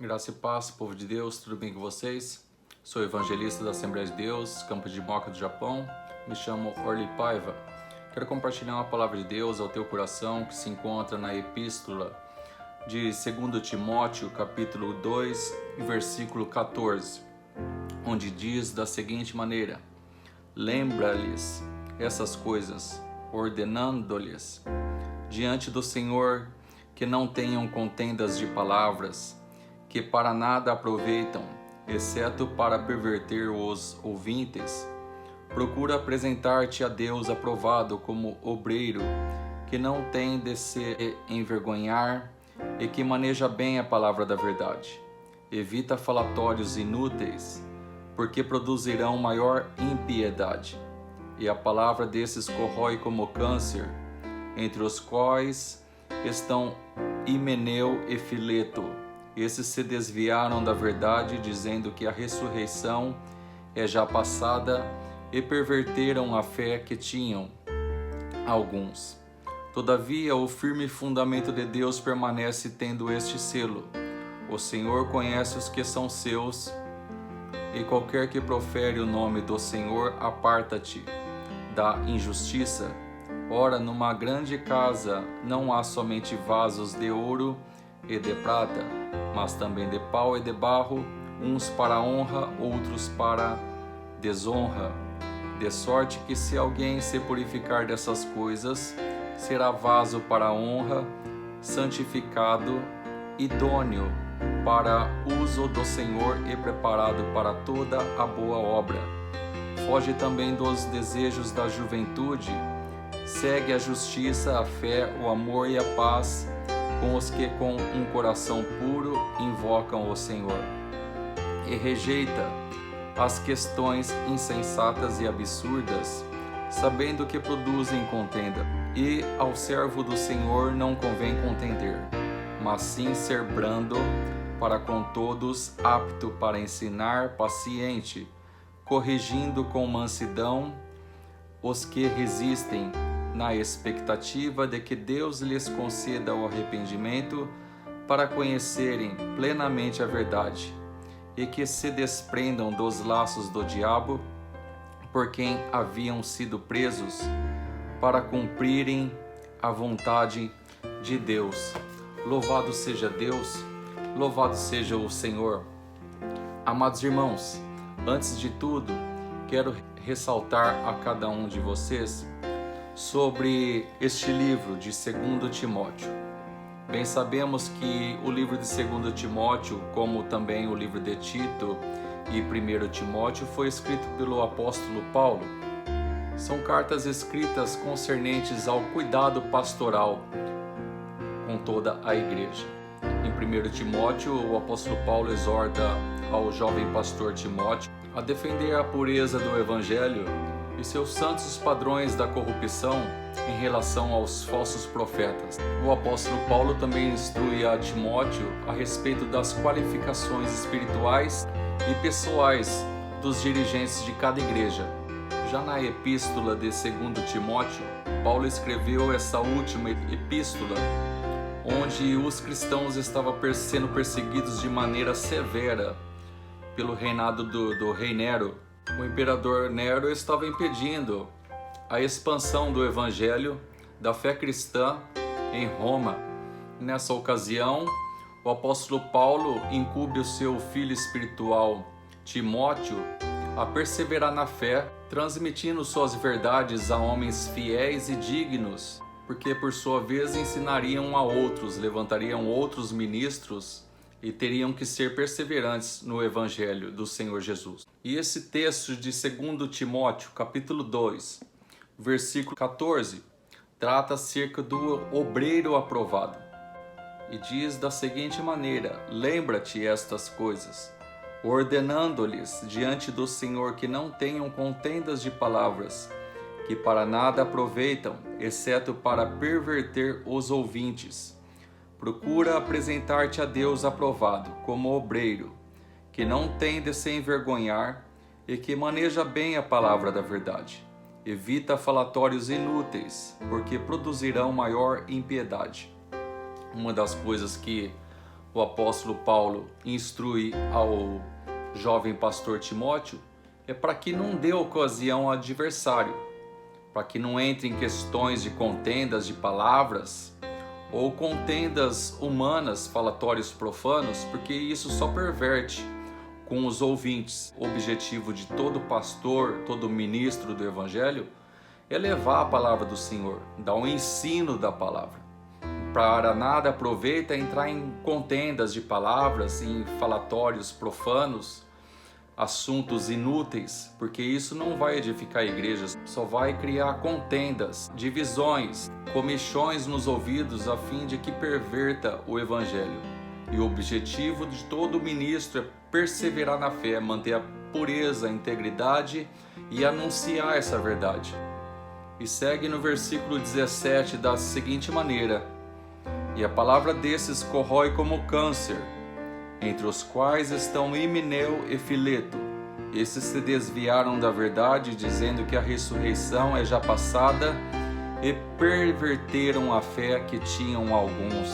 Graça e paz, povo de Deus, tudo bem com vocês? Sou evangelista da Assembleia de Deus, Campo de Moca do Japão. Me chamo Orly Paiva. Quero compartilhar uma palavra de Deus ao teu coração que se encontra na epístola de 2 Timóteo, capítulo 2, versículo 14, onde diz da seguinte maneira: lembra-lhes essas coisas, ordenando-lhes diante do Senhor que não tenham contendas de palavras, que para nada aproveitam, exceto para perverter os ouvintes. Procura apresentar-te a Deus aprovado como obreiro, que não tem de se envergonhar e que maneja bem a palavra da verdade. Evita falatórios inúteis, porque produzirão maior impiedade, e a palavra desses corrói como câncer, entre os quais estão Himeneu e Fileto. Esses se desviaram da verdade, dizendo que a ressurreição é já passada, e perverteram a fé que tinham alguns. Todavia, o firme fundamento de Deus permanece tendo este selo: o Senhor conhece os que são seus, e qualquer que profere o nome do Senhor, aparta-te da injustiça. Ora, numa grande casa não há somente vasos de ouro e de prata, mas também de pau e de barro, uns para honra, outros para desonra. De sorte que, se alguém se purificar dessas coisas, será vaso para honra, santificado, idôneo para uso do Senhor e preparado para toda a boa obra. Foge também dos desejos da juventude, segue a justiça, a fé, o amor e a paz com os que com um coração puro invocam o Senhor. E rejeita as questões insensatas e absurdas, sabendo que produzem contenda. E ao servo do Senhor não convém contender, mas sim ser brando para com todos, apto para ensinar, paciente, corrigindo com mansidão os que resistem, na expectativa de que Deus lhes conceda o arrependimento para conhecerem plenamente a verdade, e que se desprendam dos laços do diabo, por quem haviam sido presos, para cumprirem a vontade de Deus. Louvado seja Deus, louvado seja o Senhor. Amados irmãos, antes de tudo, quero ressaltar a cada um de vocês sobre este livro de 2 Timóteo. Bem sabemos que o livro de 2 Timóteo, como também o livro de Tito e 1 Timóteo, foi escrito pelo apóstolo Paulo. São cartas escritas concernentes ao cuidado pastoral com toda a igreja. Em 1 Timóteo, o apóstolo Paulo exorta ao jovem pastor Timóteo a defender a pureza do Evangelho e seus santos padrões da corrupção em relação aos falsos profetas. O apóstolo Paulo também instrui a Timóteo a respeito das qualificações espirituais e pessoais dos dirigentes de cada igreja. Já na epístola de 2 Timóteo, Paulo escreveu essa última epístola, onde os cristãos estavam sendo perseguidos de maneira severa pelo reinado do rei Nero. O imperador Nero estava impedindo a expansão do evangelho da fé cristã em Roma. Nessa ocasião, o apóstolo Paulo incumbe o seu filho espiritual Timóteo a perseverar na fé, transmitindo suas verdades a homens fiéis e dignos, porque por sua vez ensinariam a outros, levantariam outros ministros e teriam que ser perseverantes no Evangelho do Senhor Jesus. E esse texto de 2 Timóteo, capítulo 2, versículo 14, trata acerca do obreiro aprovado. E diz da seguinte maneira: lembra-te estas coisas, ordenando-lhes diante do Senhor que não tenham contendas de palavras, que para nada aproveitam, exceto para perverter os ouvintes. Procura apresentar-te a Deus aprovado, como obreiro, que não tem de se envergonhar e que maneja bem a palavra da verdade. Evita falatórios inúteis, porque produzirão maior impiedade. Uma das coisas que o apóstolo Paulo instrui ao jovem pastor Timóteo é para que não dê ocasião ao adversário, para que não entre em questões de contendas de palavras ou contendas humanas, falatórios profanos, porque isso só perverte com os ouvintes. O objetivo de todo pastor, todo ministro do Evangelho é levar a palavra do Senhor, dar um ensino da palavra. Para nada aproveita entrar em contendas de palavras, em falatórios profanos, assuntos inúteis, porque isso não vai edificar igrejas, só vai criar contendas, divisões, comichões nos ouvidos a fim de que perverta o Evangelho. E o objetivo de todo ministro é perseverar na fé, manter a pureza, a integridade e anunciar essa verdade. E segue no versículo 17 da seguinte maneira: e a palavra desses corrói como câncer, entre os quais estão Himeneu e Fileto. Esses se desviaram da verdade, dizendo que a ressurreição é já passada, e perverteram a fé que tinham alguns.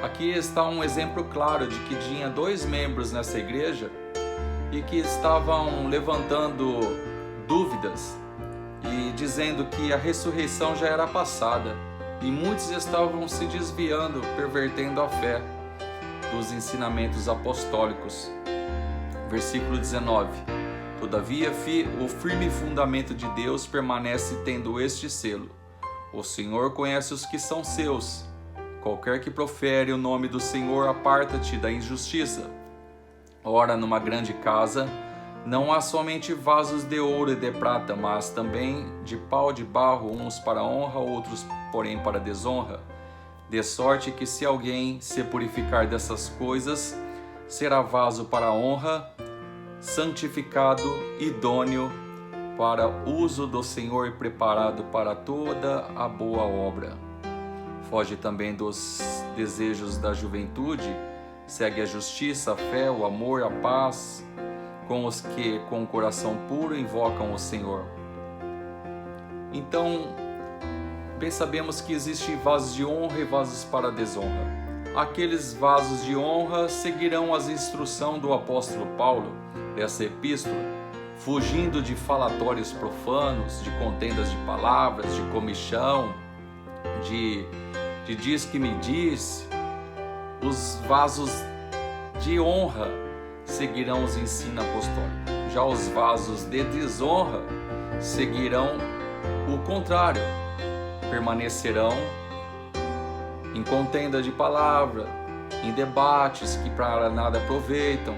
Aqui está um exemplo claro de que tinha 2 membros nessa igreja e que estavam levantando dúvidas e dizendo que a ressurreição já era passada. E muitos estavam se desviando, pervertendo a fé dos ensinamentos apostólicos. Versículo 19: todavia o firme fundamento de Deus permanece tendo este selo: o Senhor conhece os que são seus. Qualquer que profere o nome do Senhor, aparta-te da injustiça. Ora, numa grande casa não há somente vasos de ouro e de prata, mas também de pau de barro, uns para honra, outros porém para desonra. De sorte que se alguém se purificar dessas coisas, será vaso para honra, santificado, idôneo para uso do Senhor e preparado para toda a boa obra. Foge também dos desejos da juventude, segue a justiça, a fé, o amor, a paz, com os que com o coração puro invocam o Senhor. Então, bem sabemos que existem vasos de honra e vasos para desonra. Aqueles vasos de honra seguirão as instruções do apóstolo Paulo, dessa epístola, fugindo de falatórios profanos, de contendas de palavras, de comichão, de diz que me diz. Os vasos de honra seguirão os ensinos apostólicos. Já os vasos de desonra seguirão o contrário, permanecerão em contenda de palavra, em debates que para nada aproveitam.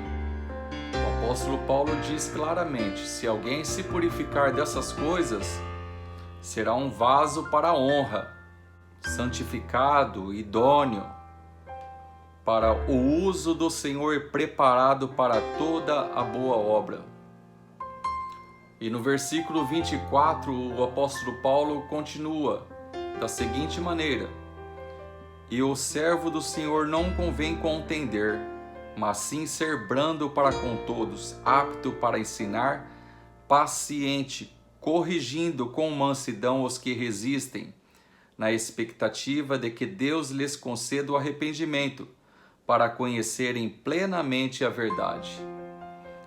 O apóstolo Paulo diz claramente: se alguém se purificar dessas coisas, será um vaso para a honra, santificado, idôneo, para o uso do Senhor e preparado para toda a boa obra. E no versículo 24, o apóstolo Paulo continua da seguinte maneira: e o servo do Senhor não convém contender, mas sim ser brando para com todos, apto para ensinar, paciente, corrigindo com mansidão os que resistem, na expectativa de que Deus lhes conceda o arrependimento, para conhecerem plenamente a verdade.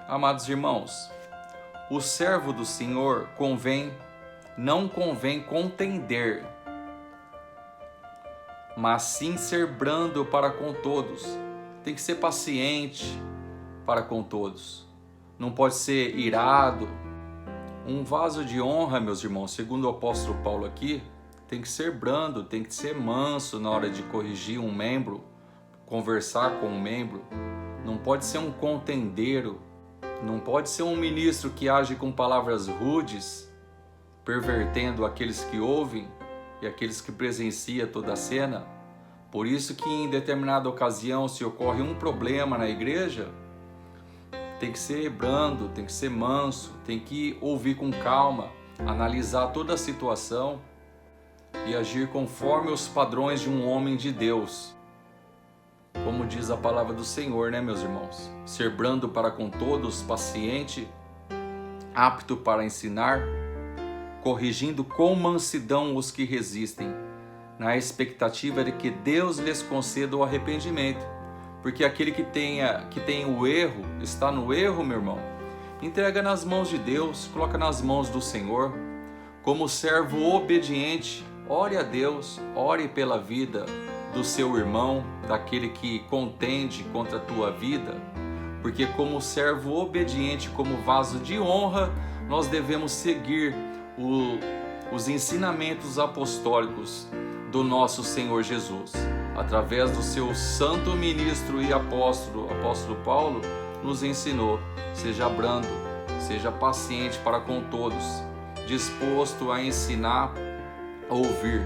Amados irmãos, o servo do Senhor não convém contender, mas sim ser brando para com todos. Tem que ser paciente para com todos. Não pode ser irado. Um vaso de honra, meus irmãos, segundo o apóstolo Paulo aqui, tem que ser brando, tem que ser manso na hora de corrigir um membro, conversar com um membro. Não pode ser um contendeiro, não pode ser um ministro que age com palavras rudes, pervertendo aqueles que ouvem e aqueles que presenciam toda a cena. Por isso que em determinada ocasião, se ocorre um problema na igreja, tem que ser brando, tem que ser manso, tem que ouvir com calma, analisar toda a situação e agir conforme os padrões de um homem de Deus. Como diz a palavra do Senhor, né, meus irmãos? Ser brando para com todos, paciente, apto para ensinar, corrigindo com mansidão os que resistem, na expectativa de que Deus lhes conceda o arrependimento. Porque aquele que tem o erro, está no erro, meu irmão, entrega nas mãos de Deus, coloca nas mãos do Senhor. Como servo obediente, ore a Deus, ore pela vida do seu irmão, daquele que contende contra a tua vida. Porque como servo obediente, como vaso de honra, nós devemos seguir os ensinamentos apostólicos do nosso Senhor Jesus. Através do seu santo ministro e apóstolo Paulo, nos ensinou: seja brando, seja paciente para com todos, disposto a ensinar, a ouvir.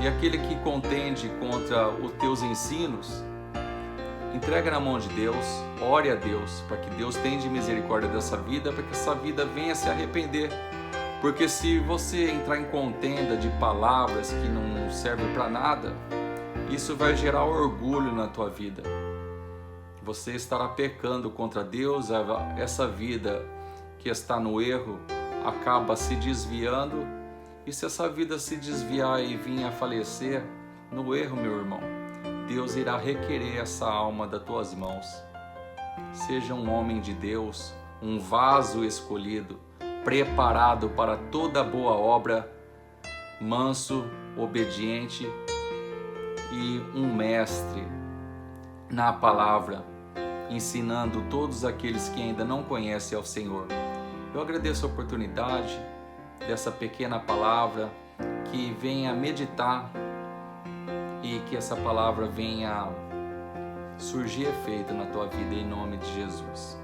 E aquele que contende contra os teus ensinos, entrega na mão de Deus, ore a Deus, para que Deus tenha misericórdia dessa vida, para que essa vida venha se arrepender. Porque se você entrar em contenda de palavras que não servem para nada, isso vai gerar orgulho na tua vida. Você estará pecando contra Deus, essa vida que está no erro acaba se desviando. E se essa vida se desviar e vir a falecer no erro, meu irmão, Deus irá requerer essa alma das tuas mãos. Seja um homem de Deus, um vaso escolhido, preparado para toda boa obra, manso, obediente e um mestre na palavra, ensinando todos aqueles que ainda não conhecem ao Senhor. Eu agradeço a oportunidade dessa pequena palavra, que venha meditar e que essa palavra venha surgir efeito na tua vida, em nome de Jesus.